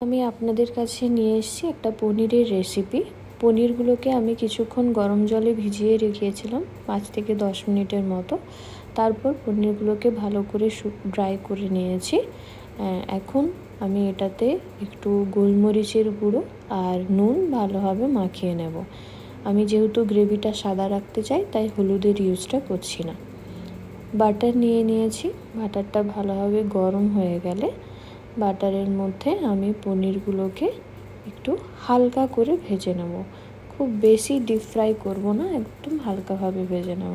আমি আপনাদের কাছে নিয়ে এসেছি একটা পনিরের রেসিপি। পনিরগুলোকে আমি কিছুক্ষণ গরম জলে ভিজিয়ে রেখেছিলাম 5 থেকে 10 মিনিটের মতো। তারপর পনিরগুলোকে ভালো করে ড্রাই করে নিয়েছি। এখন আমি এটাতে একটু গোলমরিচের গুঁড়ো আর নুন ভালোভাবে মাখিয়ে নেব। আমি যেহেতু গ্রেভিটা সাদা রাখতে চাই তাই হলুদের ইউজটা করছি না। বাটার নিয়ে নিয়েছি। বাটারটা ভালোভাবে গরম হয়ে গেলে বাটারের মধ্যে আমি পনিরগুলোকে একটু হালকা করে ভেজে নেব। খুব বেশি ডিপ ফ্রাই করব না, একদম হালকাভাবে ভেজে নেব।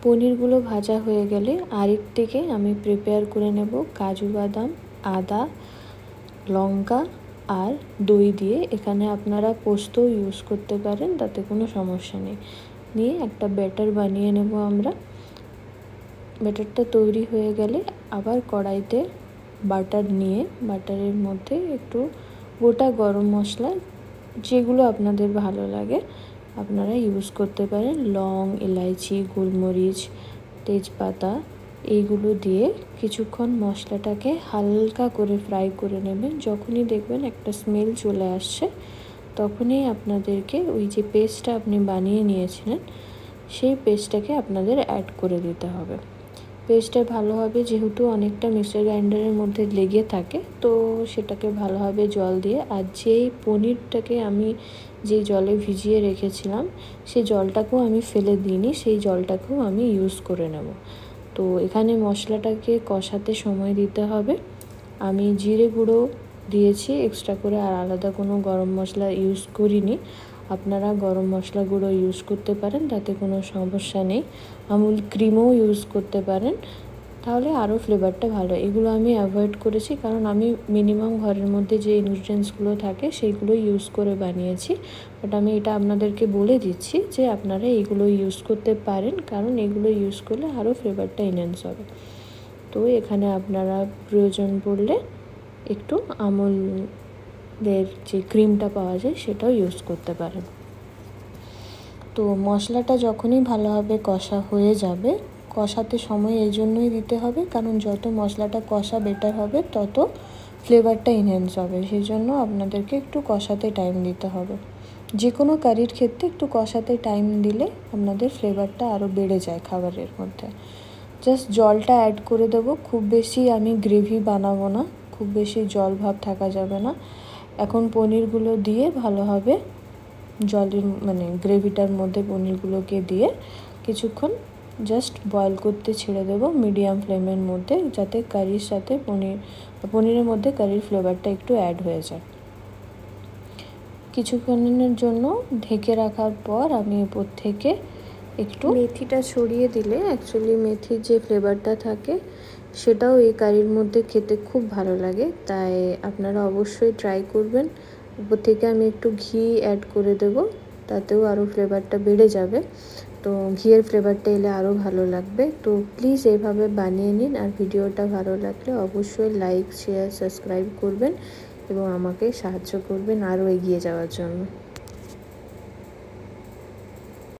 পনিরগুলো ভাজা হয়ে গেলে আরেক দিকে আমি প্রিপেয়ার করে নেব কাজু বাদাম, আদা, লঙ্কা আর দই দিয়ে। এখানে আপনারা পোস্ত ইউজ করতে পারেন, তাতে কোনো সমস্যা নেই। নিয়ে একটা ব্যাটার বানিয়ে নেব আমরা। ব্যাটারটা তৈরি হয়ে গেলে আবার কড়াইতে বাটার নিয়ে বাটারের মধ্যে একটু গোটা গরম মশলা, যেগুলো আপনাদের ভালো লাগে আপনারা ইউজ করতে পারেন, লং, এলাইচি, গোলমরিচ, তেজপাতা, এইগুলো দিয়ে কিছুক্ষণ মশলাটাকে হালকা করে ফ্রাই করে নেবেন। যখনই দেখবেন একটা স্মেল চলে আসছে তখনই আপনাদেরকে ওই যে পেস্টটা আপনি বানিয়ে নিয়েছিলেন সেই পেস্টটাকে আপনাদের অ্যাড করে দিতে হবে। পেস্টটা ভালোভাবে, যেহেতু অনেকটা মিক্সার গ্রাইন্ডারের মধ্যে লেগে থাকে, তো সেটাকে ভালোভাবে জল দিয়ে, আর যেই পনিরটাকে আমি যে জলে ভিজিয়ে রেখেছিলাম সেই জলটাকেও আমি ফেলে দিইনি, সেই জলটাকেও আমি ইউজ করে নেব। তো এখানে মশলাটাকে কষাতে সময় দিতে হবে। আমি জিরে গুঁড়ো দিয়েছি এক্সট্রা করে, আর আলাদা কোনো গরম মশলা ইউজ করিনি। আপনারা গরম মশলা গুঁড়ো ইউজ করতে পারেন, তাতে কোনো সমস্যা নেই। আমুল ক্রিমও ইউজ করতে পারেন, তাহলে আরও ফ্লেভারটা ভালো। এগুলো আমি অ্যাভয়েড করেছি কারণ আমি মিনিমাম ঘরের মধ্যে যে ইনগ্রিডিয়েন্টসগুলো থাকে সেইগুলো ইউজ করে বানিয়েছি। বাট আমি এটা আপনাদেরকে বলে দিচ্ছি যে আপনারা এগুলো ইউজ করতে পারেন, কারণ এগুলো ইউজ করলে আরও ফ্লেভারটা এনহ্যান্স হবে। তো এখানে আপনারা প্রয়োজন পড়লে একটু আমুলের যে ক্রিমটা পাওয়া যায় সেটাও ইউজ করতে পারেন। তো মশলাটা যখনই ভালোভাবে কষা হয়ে যাবে, কষাতে সময় এই জন্যই দিতে হবে কারণ যত মশলাটা কষা বেটার হবে তত ফ্লেভারটা এনহ্যান্স হবে, সেই জন্য আপনাদেরকে একটু কষাতে টাইম দিতে হবে। যে কোনো কারির ক্ষেত্রে একটু কষাতে টাইম দিলে আপনাদের ফ্লেভারটা আরও বেড়ে যায় খাবারের মধ্যে। জাস্ট জলটা অ্যাড করে দেবো, খুব বেশি আমি গ্রেভি বানাবো না, খুব বেশি জল ভাব থাকা যাবে না। এখন পনিরগুলো দিয়ে ভালোভাবে জলের গ্রেভিটার মধ্যে পনিরগুলোকে দিয়ে কিছুক্ষণ জাস্ট বয়েল করতে ছেড়ে দেবো মিডিয়াম ফ্লেমের মধ্যে, যাতে কারির সাথে পনিরের মধ্যে কারির ফ্লেভারটা একটু অ্যাড হয়ে যায়। কিছুক্ষণের জন্য ঢেকে রাখার পর আমি উপর থেকে একটু মেথিটা ছড়িয়ে দিলে অ্যাকচুয়ালি মেথির যে ফ্লেভারটা থাকে সেটাও এই কারির মধ্যে খেতে খুব ভালো লাগে, তাই আপনারা অবশ্যই ট্রাই করবেন। উপর থেকে আমি একটু ঘি অ্যাড করে দেব, তাতেও আরও ফ্লেভারটা বেড়ে যাবে। তো ঘিয়ের ফ্লেভারটা এলে আরও ভালো লাগবে। তো প্লিজ এইভাবে বানিয়ে নিন, আর ভিডিওটা ভালো লাগলে অবশ্যই লাইক, শেয়ার, সাবস্ক্রাইব করবেন এবং আমাকে সাহায্য করবেন আরও এগিয়ে যাওয়ার জন্য।